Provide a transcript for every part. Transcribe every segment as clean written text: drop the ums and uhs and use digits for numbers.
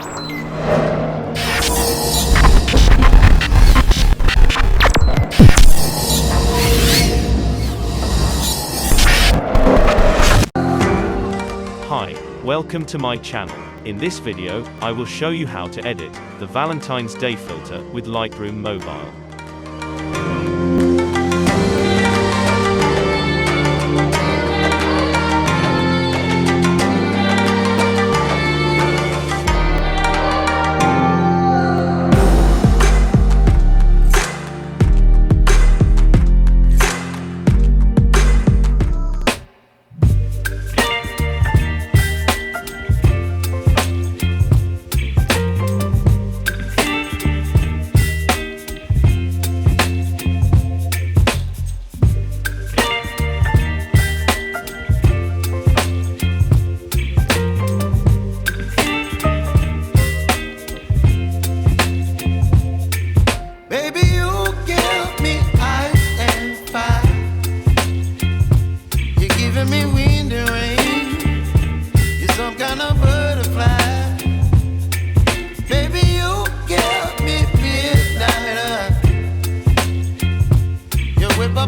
Hi, welcome to my channel. In this video, I will show you how to edit the Valentine's Day filter with Lightroom Mobile.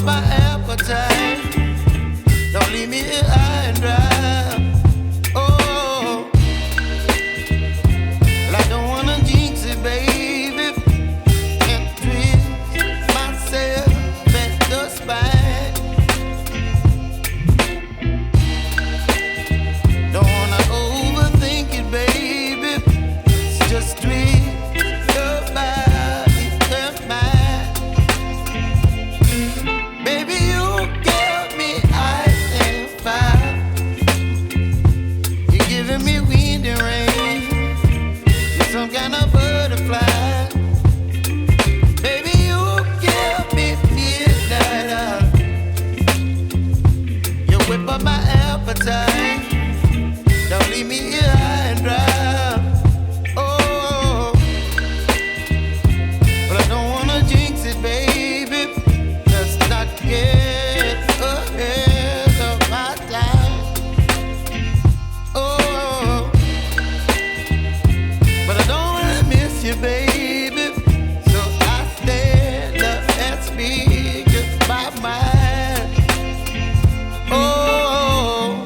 My appetite, don't leave me here high and dry. Oh, well, I don't wanna jinx it, baby, and twist myself at the spine. Don't wanna overthink it, baby. It's just twist your body and mine. Some kind of butterfly. Baby, you give me midnight. You whip up my appetite. Don't leave me here high and dry. Oh, but I don't wanna jinx it, baby. Let's not get ahead of my time. Oh, but I don't wanna miss you, baby. So I stand up and speak my mind. Oh,